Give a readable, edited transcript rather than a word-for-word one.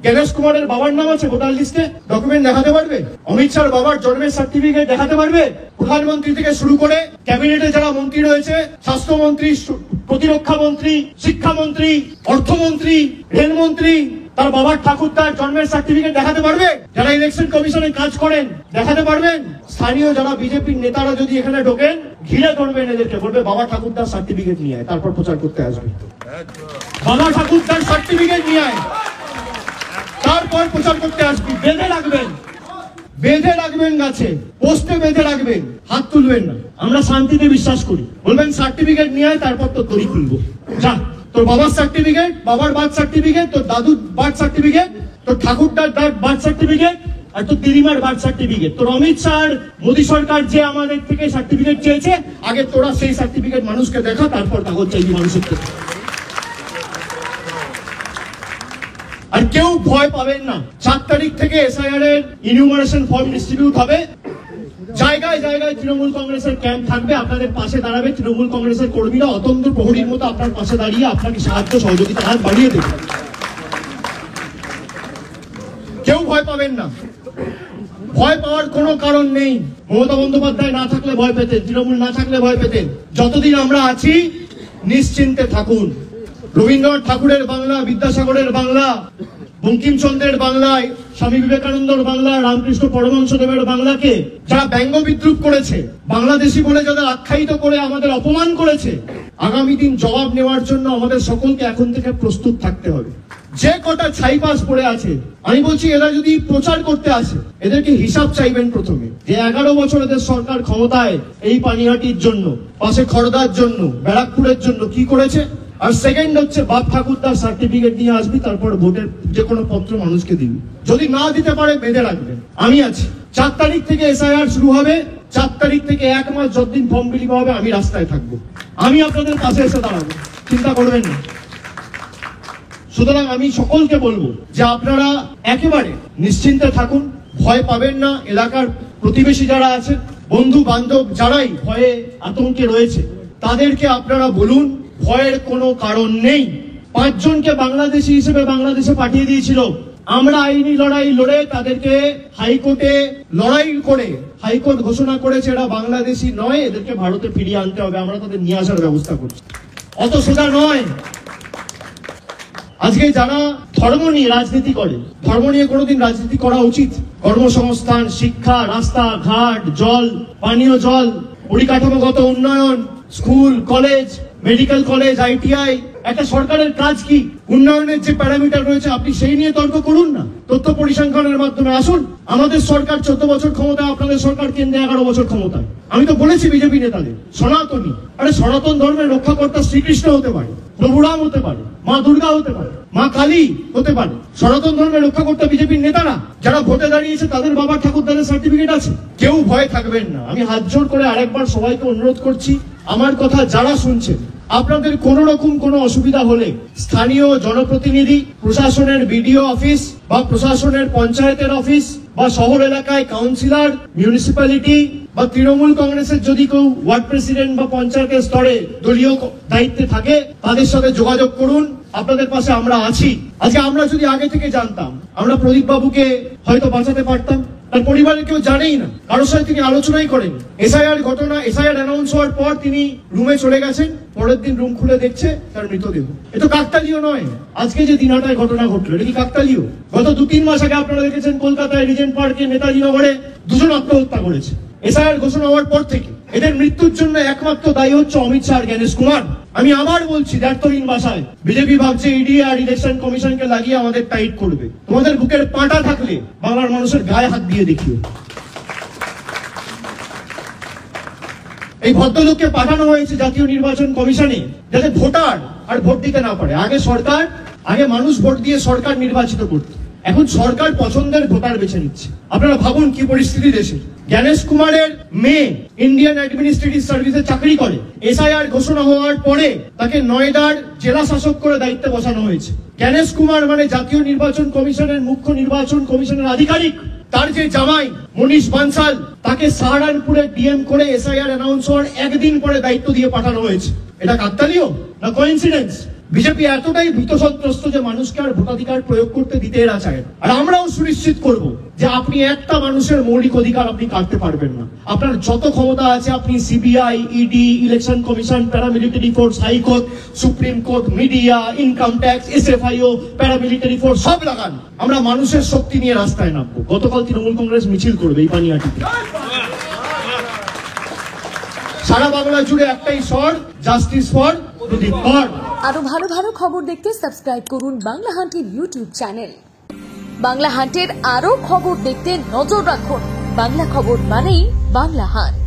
জ্ঞানেশ কুমারের বাবার নাম আছে ভোটার লিস্টে, ডকুমেন্ট দেখাতে পারবে? অমিত শাহর বাবার জন্মের সার্টিফিকেট দেখাতে পারবে? প্রধানমন্ত্রী থেকে শুরু করে ক্যাবিনেটে যারা মন্ত্রী রয়েছে, স্বাস্থ্যমন্ত্রী, প্রতিরক্ষা মন্ত্রী, শিক্ষামন্ত্রী, অর্থমন্ত্রী, রেলমন্ত্রী, তার বাবার ঠাকুরদার জন্মের সার্টিফিকেট দেখাতে পারবে? যারা ইলেকশন কমিশনে কাজ করেন দেখাতে পারবেন? স্থানীয় যারা বিজেপির নেতারা যদি এখানে ঢোকেন, ঘিরে ধরবেন এদেরকে, বলবে বাবা ঠাকুরদার সার্টিফিকেট নিয়ে আয়, তারপর প্রচার করতে আসবে। বাবা ঠাকুরদার সার্টিফিকেট নিয়ে আয়, তারপর প্রচার করতে আসবি। বেঁধে রাখবেন গাছে, পোস্টে বেঁধে রাখবেন, হাত তুলবেন না। আমরা শান্তিতে বিশ্বাস করি। বলবেন সার্টিফিকেট নিয়ে আয়, তারপর তো দড়ি খুলবো। যা, তোর বাবার সার্টিফিকেট, বাবার বার্থ সার্টিফিকেট, তোর দাদুর বার্থ সার্টিফিকেট, তোর ঠাকুরদার বার্থ সার্টিফিকেট, আর তোর দিদিমার বার্থ সার্টিফিকেট। তোর অমিত শাহ, মোদী সরকার যে আমাদের থেকে সার্টিফিকেট চেয়েছে, আগে তোরা সেই সার্টিফিকেট মানুষকে দেখা, তারপর কাগজ চাইবি মানুষের থেকে। আর কেউ ভয় পাবেন না। 4 তারিখ থেকে এসআইআর এর ইনিউমারেশন ফর্ম ডিস্ট্রিবিউট হবে। জায়গায় জায়গায় তৃণমূল কংগ্রেসের ক্যাম্প থাকবে, আপনাদের পাশে দাঁড়াবে তৃণমূল কংগ্রেসের কর্মীরা, অতন্ত্র প্রহরীর মতো আপনার পাশে দাঁড়িয়ে আপনাকে সাহায্য সহযোগিতা হাত বাড়িয়ে দেবে। কেউ ভয় পাবেন না, ভয় পাওয়ার কোনো কারণ নেই। মমতা বন্দ্যোপাধ্যায় না থাকলে ভয় পেতেন, তৃণমূল না থাকলে ভয় পেতেন। যতদিন আমরা আছি নিশ্চিন্তে থাকুন। রবীন্দ্রনাথ ঠাকুরের বাংলা, বিদ্যাসাগরের বাংলা, বঙ্কিমচন্দ্রের বাংলায়, স্বামী বিবেকানন্দর বাংলা, রামকৃষ্ণ পরমহংসদেবের বাংলাকে যারা ব্যঙ্গ বিদ্রুপ করেছে, বাংলাদেশি বলে যাদের আখ্যায়িত করে আমাদের অপমান করেছে, আগামী দিন জবাব নেওয়ার জন্য আমাদের সকলকে এখন থেকে প্রস্তুত থাকতে হবে। যে কটা ছাইপাস পড়ে আছে, আমি বলছি এরা যদি প্রচার করতে আসে, এদেরকে হিসাব চাইবেন প্রথমে, যে 11 বছর এদের সরকার ক্ষমতায় এই পানিহাটির জন্য, পাশে খড়দার জন্য, ব্যারাকপুরের জন্য কি করেছে। আর সেকেন্ড হচ্ছে বাপ ঠাকুরদার সার্টিফিকেট নিয়ে আসবি, তারপর ভোটের যে কোনো পত্র মানুষকে দিবি। যদি না দিতে পারে বেঁধে রাখবেন, আমি আছি। 4 তারিখ থেকে এসআইআর শুরু হবে, 4 তারিখ থেকে 1 মাস যতদিন ফর্ম বিলি হবে আমি রাস্তায় থাকবো, আমি আপনাদের পাশে এসে দাঁড়াবো, চিন্তা করবেন না। সুতরাং আমি সকলকে বলবো যে আপনারা একেবারে নিশ্চিন্তে থাকুন, ভয় পাবেন না। এলাকার প্রতিবেশী যারা আছে, বন্ধু বান্ধব যারাই ভয়ে আতঙ্কে রয়েছে, তাদেরকে আপনারা বলুন ভয়ের কোনো কারণ নেই। 5 জনকে বাংলাদেশি হিসেবে বাংলাদেশে পাঠিয়ে দিয়েছিল। আমরা আইনি লড়াই লড়ে তাদেরকে হাইকোর্টে লড়াই করে হাইকোর্ট ঘোষণা করেছে এরা বাংলাদেশি নয়, এদেরকে ভারতে ফিরিয়ে আনতে হবে। আমরা তাদের নিয়ে আসার ব্যবস্থা করছি, অত সোজা নয়। আজকে যারা ধর্ম নিয়ে রাজনীতি করে, ধর্ম নিয়ে কোনোদিন রাজনীতি করা উচিত? কর্মসংস্থান, শিক্ষা, রাস্তা ঘাট, জল, পানীয় জল, পরিকাঠামোগত উন্নয়ন, school, college, medical college, ITI, একটা সরকারের কাজ কি? উন্নয়নের যে প্যারামিটার রয়েছে আপনি সেই নিয়ে তর্ক করুন না, তথ্য পরিসংখ্যানের মাধ্যমে আসুন। আমাদের সরকার 14 বছর ক্ষমতায়, আপনাদের সরকার কেন্দ্রে 11 বছর ক্ষমতায়। আমি তো বলেছি বিজেপি নেতাদের, সনাতনী, আরে সনাতন ধর্মের রক্ষাকর্তা শ্রীকৃষ্ণ হতে পারে, প্রভু রাম হতে পারে, মা দুর্গা হতে পারে, মা কালী হতে পারে। সনাতন ধর্মের রক্ষাকর্তা বিজেপির নেতারা যারা ভোটে দাঁড়িয়েছে, তাদের বাবা ঠাকুরদাদের সার্টিফিকেট আছে। কেউ ভয় থাকবেন না। আমি হাত জোর করে আরেকবার সবাইকে অনুরোধ করছি, আমার কথা যারা শুনছেন, আপনাদের কোন রকম কোনো অসুবিধা হলে স্থানীয় জনপ্রতিনিধি, প্রশাসনের বিডিও অফিস বা প্রশাসনের পঞ্চায়েতের অফিস বা শহর এলাকায় কাউন্সিলর, মিউনিসিপ্যালিটি বা তৃণমূল কংগ্রেসের যদি কেউ ওয়ার্ড প্রেসিডেন্ট বা পঞ্চায়েতের স্তরে দলীয় দায়িত্বে থাকে, তাদের সাথে যোগাযোগ করুন। আপনাদের পাশে আমরা আছি। আজকে আমরা যদি আগে থেকে জানতাম, আমরা প্রদীপ বাবুকে হয়তো বাঁচাতে পারতাম। তার পরিবারের কেউ জানেই না, কারোর সাথে তিনি আলোচনাই করেন। এসআইআর ঘটনা, এসআইআর অ্যানাউন্স হওয়ার পর তিনি রুমে চলে গেছেন, পরের দিন রুম খুলে দেখছে তার মৃতদেহ। এটা কাকতালীয় নয়। আজকে যে দিনহাটায় ঘটনা ঘটলো, এটা কি কাকতালীয়? গত 2-3 মাস আগে আপনারা দেখেছেন কলকাতায় রিজেন্ট পার্কে, নেতাজি নগরে 2 জন আত্মহত্যা করেছে। এসআইআর ঘোষণা হওয়ার পর থেকে এদের মৃত্যুর জন্য একমাত্র দায়ী হচ্ছে অমিত শাহ আর জ্ঞানেশ কুমার। আমি আবার বলছি দ্ব্যর্থহীন ভাষায়, বিজেপি ভাবছে ইডি আর ইলেকশন কমিশনকে লাগিয়ে আমাদের টাইট করবে। তোমাদের বুকের পাটা থাকলে বাংলার মানুষের গায়ে হাত দিয়ে দেখিও। এই ভদ্রলোককে পাঠানো হয়েছে জাতীয় নির্বাচন কমিশনে, যাতে ভোটার আর ভোট দিতে না পারে। আগে মানুষ ভোট দিয়ে সরকার নির্বাচিত করত, এখন সরকার পছন্দের ভোটার বেছে নিচ্ছে। আপনারা ভাবুন কি পরিস্থিতি দেশে। জ্ঞানেশ কুমারের মেয়ে ইন্ডিয়ান অ্যাডমিনিস্ট্রেটিভ সার্ভিসে চাকরি করে। এসআইআর ঘোষণা হওয়ার পরে তাকে নয়ডার জেলা শাসক করে দায়িত্বে বসানো হয়েছে। জ্ঞানেশ কুমার মানে জাতীয় নির্বাচন কমিশনের মুখ্য নির্বাচন কমিশনের আধিকারিক। তার যে জামাই মনীষ বানসাল, তাকে সাহারানপুরে ডিএম করে এসআইআর অ্যানাউন্স হওয়ার 1 দিন পরে দায়িত্ব দিয়ে পাঠানো হয়েছে। এটা কাকতালীয় না কোইন্সিডেন্স? বিজেপি এতটাই ভীত সন্ত্রস্ত যে মানুষকে আর ভোটাধিকার প্রয়োগ করতে দিতে এরা চায় না। আর আমরাও সুনিশ্চিত করব যে আপনি একটা মানুষের মৌলিক অধিকার আপনি কাটতে পারবেন না। আপনার যত ক্ষমতা আছে আপনি CBI, ED, election commission, paramilitary force, high court, supreme court, media, income tax, SFIO, paramilitary force সব লাগান। আমরা মানুষের শক্তি নিয়ে রাস্তায় নামবো। গতকাল তৃণমূল কংগ্রেস মিছিল করবে এই পানিহাটিতে। সারা বাংলা জুড়ে একটাই স্বর, জাস্টিস ফর প্রদীপ কর। আরো ভালো ভালো খবর দেখতে সাবস্ক্রাইব করুন বাংলা হান্টের ইউটিউব চ্যানেল। বাংলা হান্টের আরো খবর দেখতে নজর রাখুন। বাংলা খবর মানেই বাংলা হান্ট।